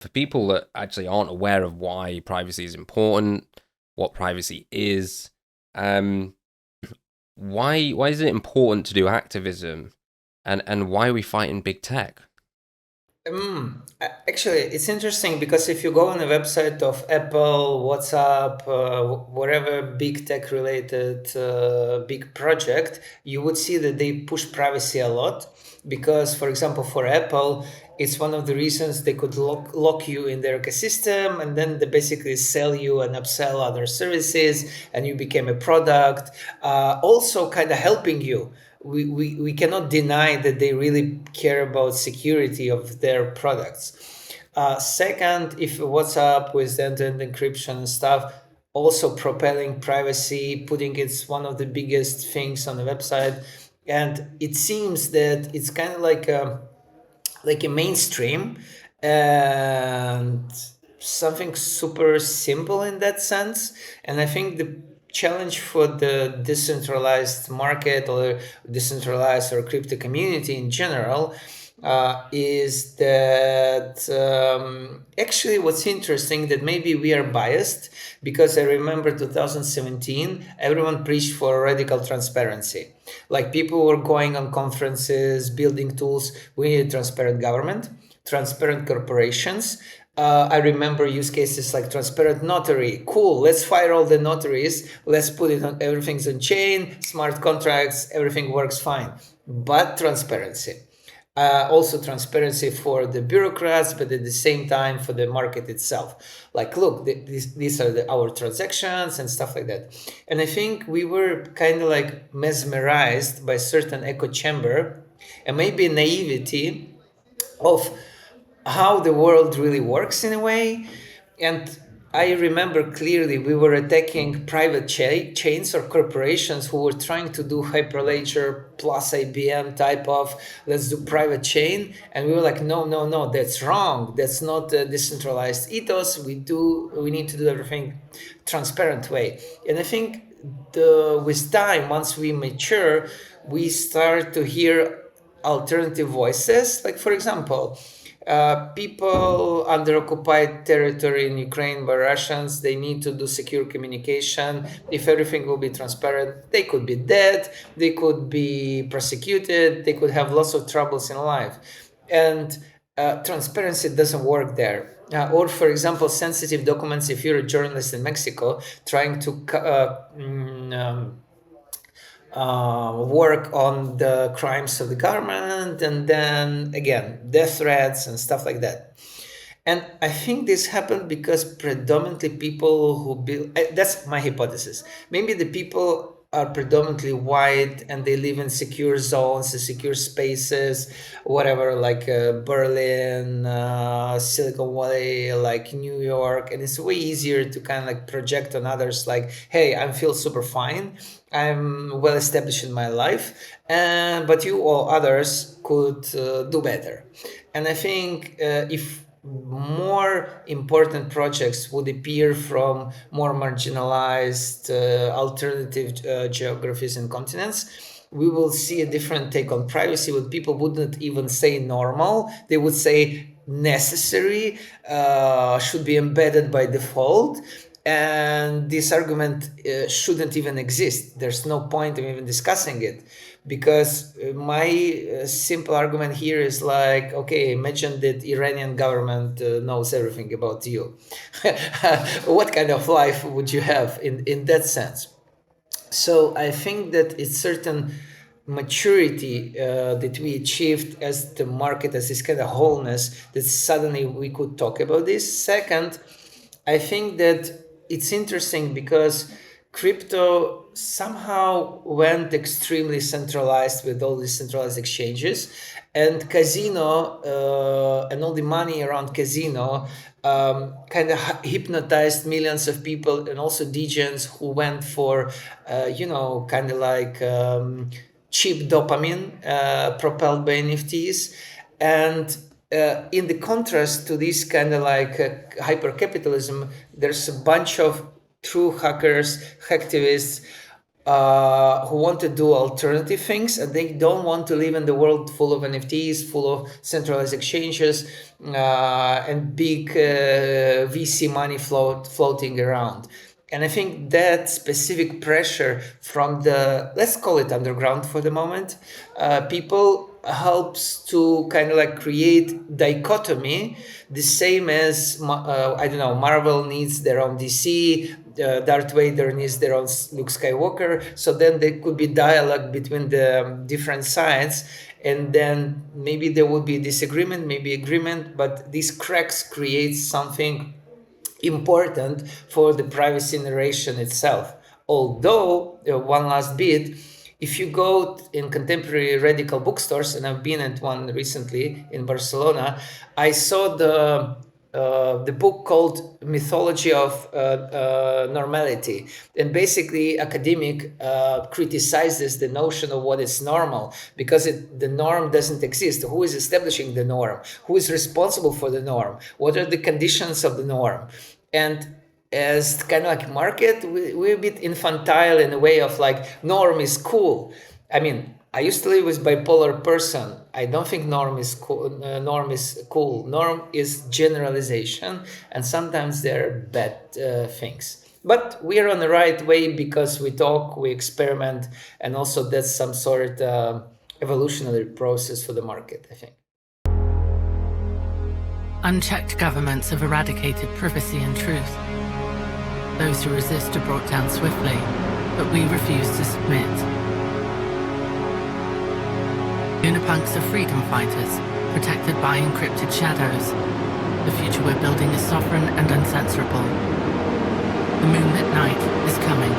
for people that actually aren't aware of why privacy is important, what privacy is, um, why is it important to do activism, and why are we fighting big tech? Actually, it's interesting because if you go on the website of Apple, WhatsApp, whatever big tech related big project, you would see that they push privacy a lot. Because, for example, for Apple, it's one of the reasons they could lock you in their ecosystem, and then they basically sell you and upsell other services, and you became a product. Also, kind of helping you. We cannot deny that they really care about security of their products. Second, if WhatsApp with end-to-end encryption and stuff, also propelling privacy, putting it's one of the biggest things on the website, and it seems that it's kind of like a mainstream and something super simple in that sense. And I think the challenge for the decentralized market or decentralized or crypto community in general is that actually what's interesting that maybe we are biased because I remember 2017 everyone preached for radical transparency, like people were going on conferences building tools. We need a transparent government, transparent corporations. I remember use cases like transparent notary. Cool, let's fire all the notaries. Let's put it on everything's on chain, smart contracts, everything works fine. But transparency. Also transparency for the bureaucrats, but at the same time for the market itself. Like, look, these are our transactions and stuff like that. And I think we were kind of like mesmerized by certain echo chamber and maybe naivety of how the world really works in a way. And I remember clearly we were attacking private chains or corporations who were trying to do Hyperledger plus IBM type of let's do private chain, and we were like, no, no, no, that's wrong. That's not a decentralized ethos. We need to do everything transparent way. And I think with time, once we mature, we start to hear alternative voices. Like for example, people under occupied territory in Ukraine by Russians, they need to do secure communication. If everything will be transparent, they could be dead, they could be prosecuted, they could have lots of troubles in life. And transparency doesn't work there. Or, for example, sensitive documents, if you're a journalist in Mexico trying to work on the crimes of the government, and then again, death threats and stuff like that. And I think this happened because predominantly people who build, that's my hypothesis. Maybe the people are predominantly white and they live in secure zones, secure spaces, whatever, like Berlin, Silicon Valley, like New York. And it's way easier to kind of like project on others, like, hey, I feel super fine. I'm well established in my life, but you or others could do better. And I think if more important projects would appear from more marginalized alternative geographies and continents, we will see a different take on privacy. What people wouldn't even say normal, they would say necessary, should be embedded by default. And this argument shouldn't even exist. There's no point in even discussing it, because my simple argument here is like, okay, imagine that Iranian government knows everything about you. What kind of life would you have in that sense? So I think that it's certain maturity that we achieved as the market, as this kind of wholeness, that suddenly we could talk about this. Second, I think that it's interesting because crypto somehow went extremely centralized with all these centralized exchanges, and casino and all the money around casino kind of hypnotized millions of people, and also degens who went for kind of like cheap dopamine propelled by NFTs. And in the contrast to this kind of like hyper capitalism, there's a bunch of true hackers, hacktivists, who want to do alternative things, and they don't want to live in the world full of NFTs, full of centralized exchanges, and big VC money floating around. And I think that specific pressure from the, let's call it underground for the moment, people helps to kind of like create dichotomy, the same as I don't know, Marvel needs their own DC, Darth Vader needs their own Luke Skywalker. So then there could be dialogue between the different sides, and then maybe there would be disagreement, maybe agreement, but these cracks create something important for the privacy narration itself. Although, one last bit, if you go in contemporary radical bookstores, and I've been at one recently in Barcelona, I saw the book called Mythology of Normality. And basically, academic criticizes the notion of what is normal, because the norm doesn't exist. Who is establishing the norm? Who is responsible for the norm? What are the conditions of the norm? And as kind of like market, we're a bit infantile in a way of like, norm is cool. I mean, I used to live with bipolar person. I don't think norm is cool. Norm is generalization, and sometimes they're bad things. But we are on the right way because we talk, we experiment, and also that's some sort of evolutionary process for the market, I think. Unchecked governments have eradicated privacy and truth. Those who resist are brought down swiftly, but we refuse to submit. Unipunks are freedom fighters, protected by encrypted shadows. The future we're building is sovereign and uncensorable. The moonlit night is coming.